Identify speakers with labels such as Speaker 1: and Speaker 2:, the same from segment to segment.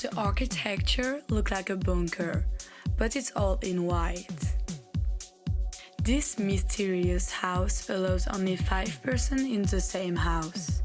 Speaker 1: The architecture looks like a bunker, but it's all in white. This mysterious house allows only 5 persons in the same house.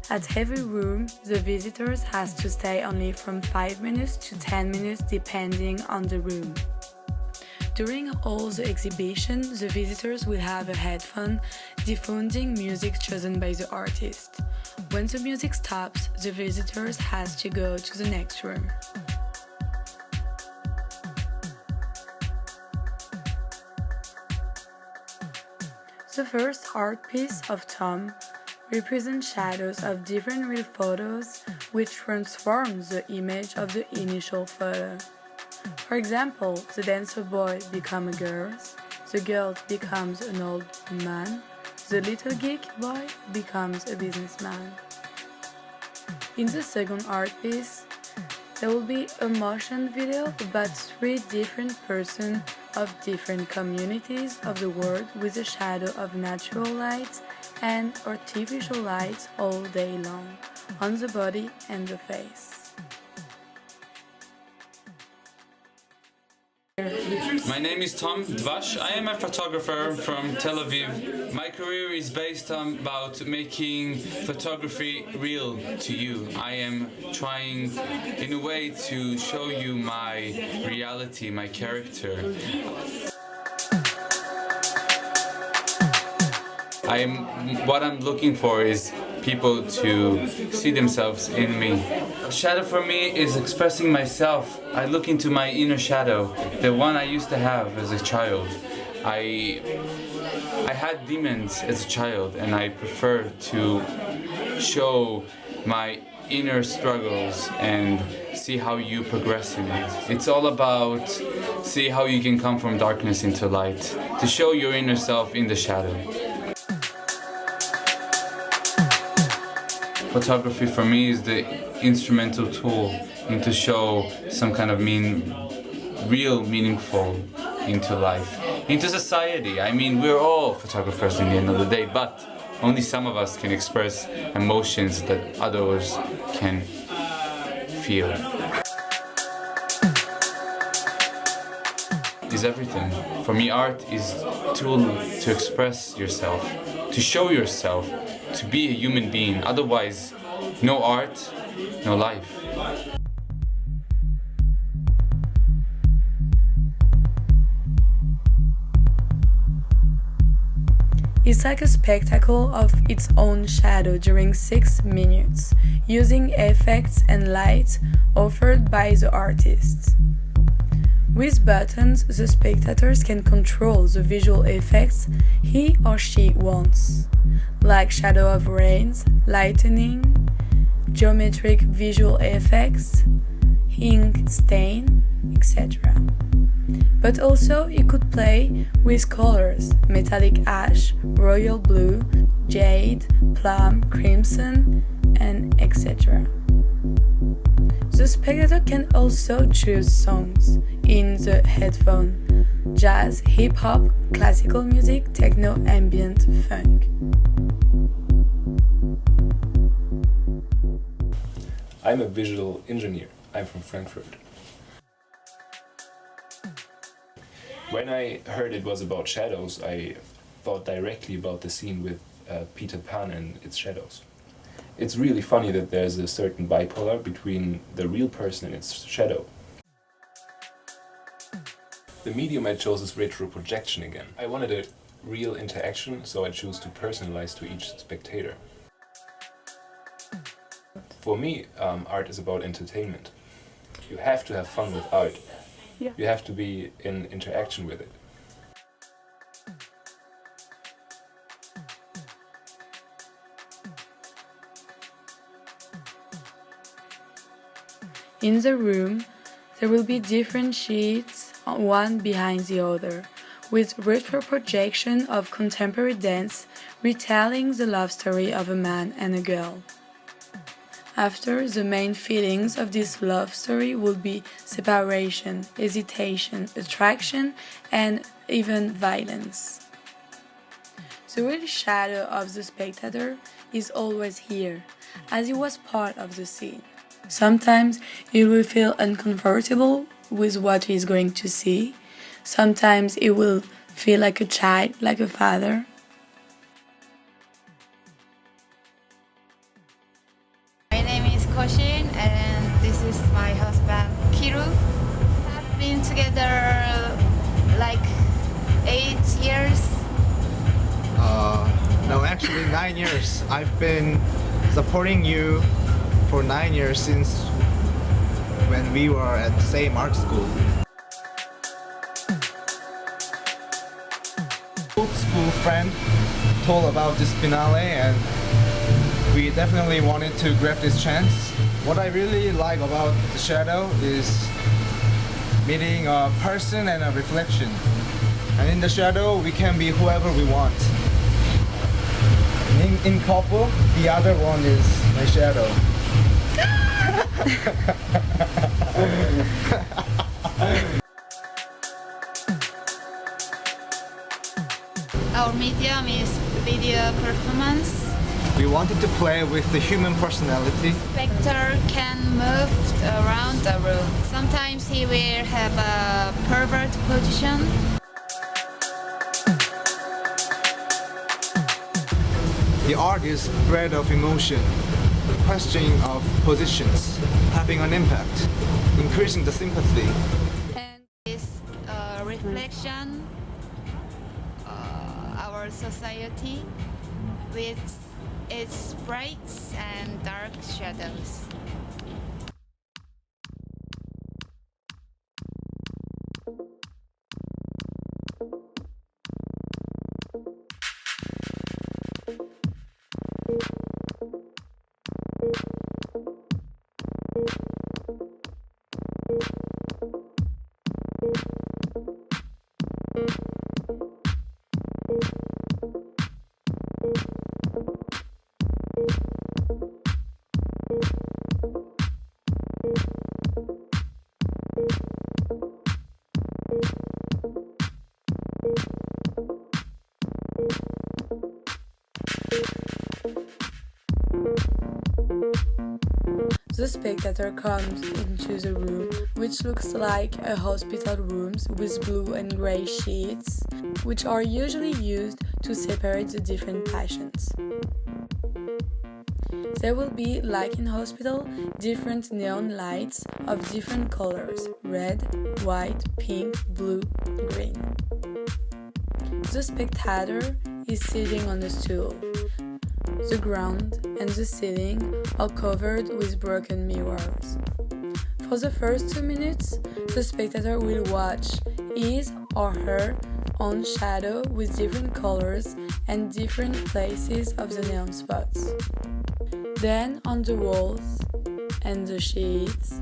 Speaker 1: At every room, the visitors has to stay only from 5 minutes to 10 minutes depending on the room. During all the exhibition, the visitors will have a headphone diffusing music chosen by the artist. When the music stops, the visitors has to go to the next room. The first art piece of Tom represents shadows of different real photos which transform the image of the initial photo. For example, the dancer boy becomes a girl, the girl becomes an old man, the little geek boy becomes a businessman. In the second art piece, there will be a motion video about 3 different persons of different communities of the world with a shadow of natural lights and artificial lights all day long, on the body and the face.
Speaker 2: My name is Tom Dvash. I am a photographer from Tel Aviv. My career is based on about making photography real to you. I am trying in a way to show you my reality, my character. What I'm looking for is people to see themselves in me. Shadow for me is expressing myself. I look into my inner shadow, the one I used to have as a child. I had demons as a child, and I prefer to show my inner struggles and see how you progress in it. It's all about see how you can come from darkness into light, to show your inner self in the shadow. Photography for me is the instrumental tool to show some kind of real meaningful into life, into society. I mean, we're all photographers in the end of the day, but only some of us can express emotions that others can feel. Is everything. For me, art is a tool to express yourself, to show yourself, to be a human being. Otherwise, no art, no life.
Speaker 1: It's like a spectacle of its own shadow during 6 minutes, using effects and light offered by the artist. With buttons, the spectators can control the visual effects he or she wants, like shadow of rains, lightning, geometric visual effects, ink stain, etc. But also you could play with colors, metallic ash, royal blue, jade, plum, crimson, and etc. The spectator can also choose songs in the headphone: jazz, hip-hop, classical music, techno, ambient, funk.
Speaker 3: I'm a visual engineer. I'm from Frankfurt. When I heard it was about shadows, I thought directly about the scene with Peter Pan and its shadows. It's really funny that there's a certain bipolar between the real person and its shadow. The medium I chose is retro projection again. I wanted a real interaction, so I chose to personalize to each spectator. For me, art is about entertainment. You have to have fun with art.
Speaker 1: Yeah.
Speaker 3: You have to be in interaction with it.
Speaker 1: In the room, there will be different sheets, one behind the other, with retro projection of contemporary dance retelling the love story of a man and a girl. After, the main feelings of this love story will be separation, hesitation, attraction, and even violence. The real shadow of the spectator is always here, as he was part of the scene. Sometimes you will feel uncomfortable with what he's going to see. Sometimes it will feel like a child, like a father.
Speaker 4: My name is Koshin and this is my husband Kiru. We've been together like 8 years.
Speaker 5: No, actually 9 years. I've been supporting you for 9 years since when we were at the same art school. Old school friend told about this finale and we definitely wanted to grab this chance. What I really like about the shadow is meeting a person and a reflection. And in the shadow, we can be whoever we want. In couple, the other one is my shadow.
Speaker 4: Our medium is video performance.
Speaker 5: We wanted to play with the human personality.
Speaker 4: Spectre can move around the room. Sometimes he will have a pervert position.
Speaker 5: The art is bred of emotion, questioning of positions, having an impact, increasing the sympathy.
Speaker 4: And this reflection our society with its bright and dark shadows.
Speaker 1: The spectator comes into the room, which looks like a hospital room with blue and grey sheets, which are usually used to separate the different patients. There will be, like in hospital, different neon lights of different colors: red, white, pink, blue, green. The spectator is sitting on a stool. The ground and the ceiling are covered with broken mirrors. For the first 2 minutes, the spectator will watch his or her own shadow with different colors and different places of the neon spots. Then, on the walls and the sheets,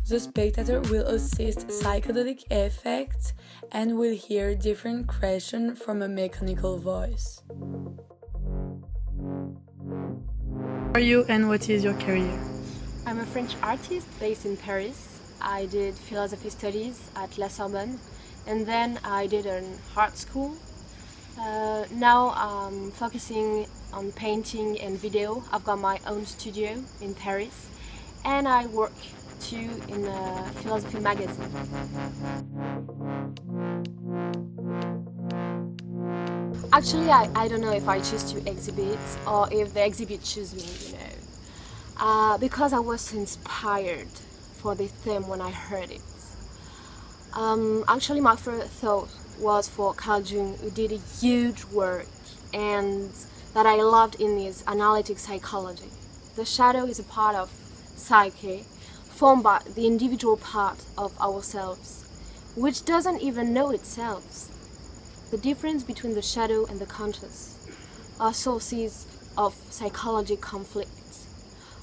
Speaker 1: the spectator will assist psychedelic effects and will hear different questions from a mechanical voice.
Speaker 6: Who are you and what is your career?
Speaker 7: I'm a French artist based in Paris. I did philosophy studies at La Sorbonne and then I did an art school. Now I'm focusing on painting and video. I've got my own studio in Paris and I work too in a philosophy magazine. Actually, I don't know if I choose to exhibit or if the exhibit choose me, because I was inspired for this theme when I heard it. Actually, my first thought was for Carl Jung, who did a huge work and that I loved in his analytic psychology. The shadow is a part of psyche formed by the individual part of ourselves, which doesn't even know itself. The difference between the shadow and the conscious are sources of psychological conflicts.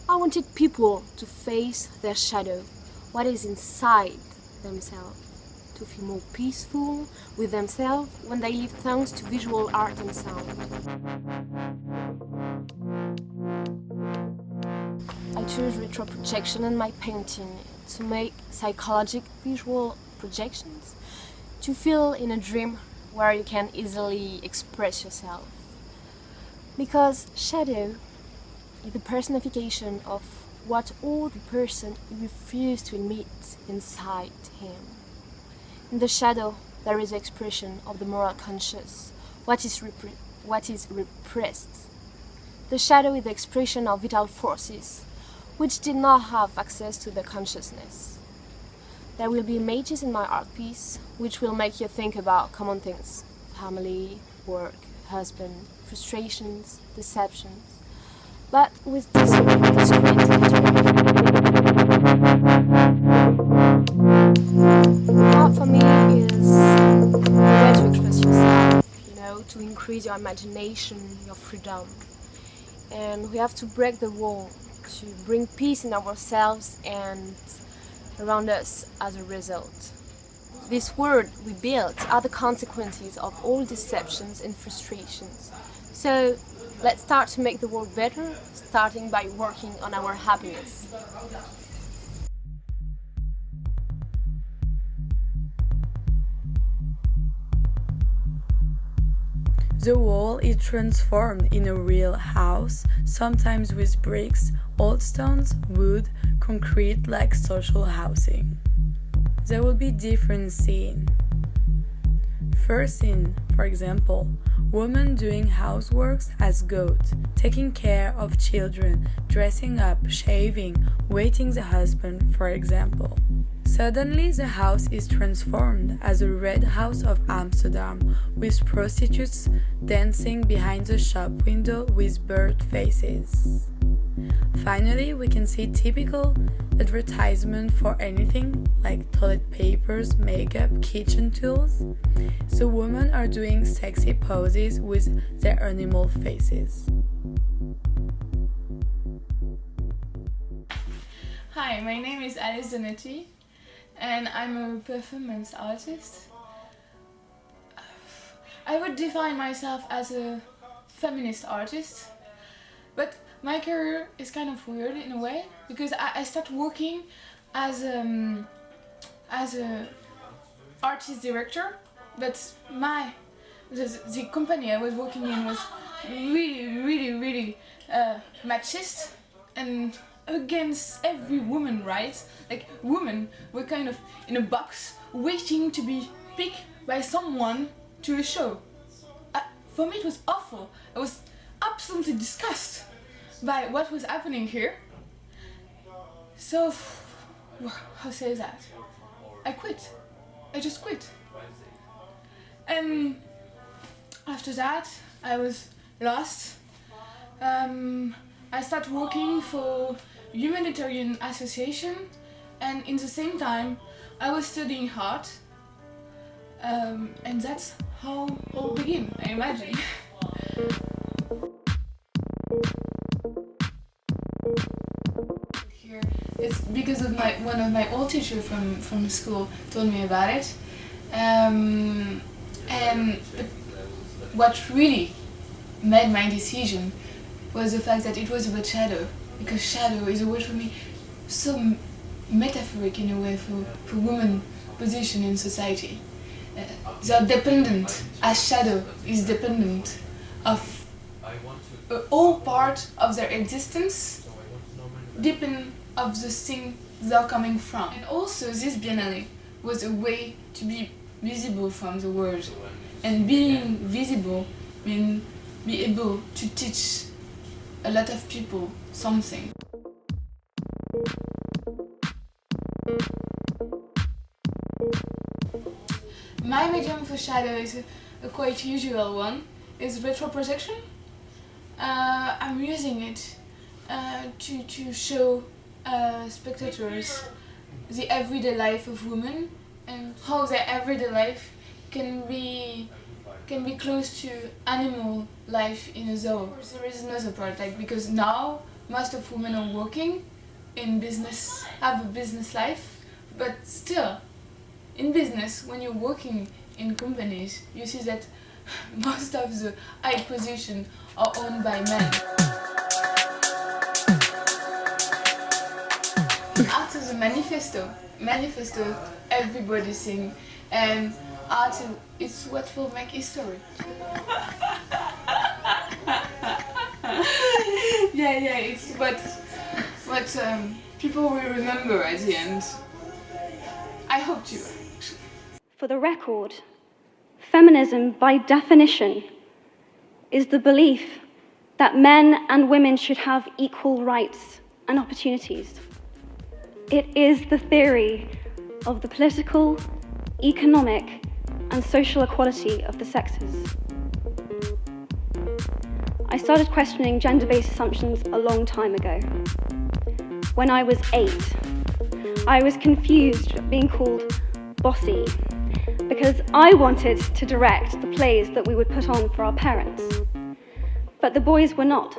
Speaker 7: I wanted people to face their shadow, what is inside themselves, to feel more peaceful with themselves when they live thanks to visual art and sound. I choose retro projection in my painting to make psychological visual projections, to feel in a dream where you can easily express yourself. Because shadow is the personification of what all the person refused to admit inside him. In the shadow, there is the expression of the moral conscience, what is repressed. The shadow is the expression of vital forces, which did not have access to the consciousness. There will be images in my art piece, which will make you think about common things: family, work, husband, frustrations, deceptions, but with discrete art for me is the way to express yourself, to increase your imagination, your freedom. And we have to break the wall to bring peace in ourselves and around us as a result. This world we built are the consequences of all deceptions and frustrations. So let's start to make the world better, starting by working on our happiness.
Speaker 1: The wall is transformed in a real house, sometimes with bricks, old stones, wood, concrete like social housing. There will be different scenes. First scene, for example, woman doing houseworks as goat, taking care of children, dressing up, shaving, waiting the husband, for example. Suddenly the house is transformed as a red house of Amsterdam, with prostitutes dancing behind the shop window with bird faces. Finally, we can see typical advertisement for anything like toilet papers, makeup, kitchen tools. The women are doing sexy poses with their animal faces.
Speaker 6: Hi, my name is Alice Donetti and I'm a performance artist. I would define myself as a feminist artist, but my career is kind of weird in a way because I started working as a artist director, but the company I was working in was really machist and against every woman rights. Like women were kind of in a box waiting to be picked by someone to a show. For me it was awful. I was absolutely disgusted by what was happening here. So, how say that? I quit. I just quit. And after that, I was lost. I started working for humanitarian association, and in the same time, I was studying art. And that's how it all began, I imagine. Here, it's because of one of my old teachers from school told me about it. And what really made my decision was the fact that it was about shadow, because shadow is a word for me so metaphoric in a way for women's position in society. They are dependent, as shadow is dependent of all part of their existence, depend of the thing they're coming from. And also this biennale was a way to be visible from the world, and being visible means be able to teach a lot of people something. My medium for shadow is a quite usual one. It's retroprojection. I'm using it to show spectators the everyday life of women and how their everyday life can be close to animal life in a zoo. There is another part, because now most of women are working in business, have a business life, but still, in business, when you're working in companies, you see that most of the high positions are owned by men. Art is a manifesto everybody sing, and art is what will make history. Yeah, it's what but people will remember at the end. I hope to.
Speaker 8: For the record, feminism, by definition, is the belief that men and women should have equal rights and opportunities. It is the theory of the political, economic, and social equality of the sexes. I started questioning gender-based assumptions a long time ago. When I was 8, I was confused at being called bossy because I wanted to direct the plays that we would put on for our parents, but the boys were not.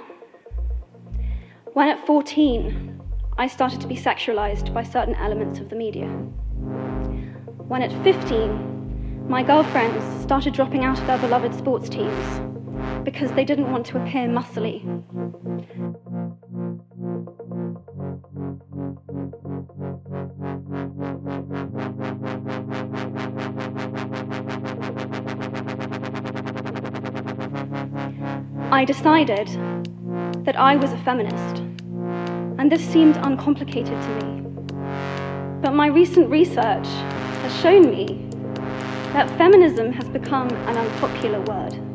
Speaker 8: When at 14, I started to be sexualized by certain elements of the media. When at 15, my girlfriends started dropping out of their beloved sports teams because they didn't want to appear muscly. I decided that I was a feminist, and this seemed uncomplicated to me. But my recent research has shown me that feminism has become an unpopular word.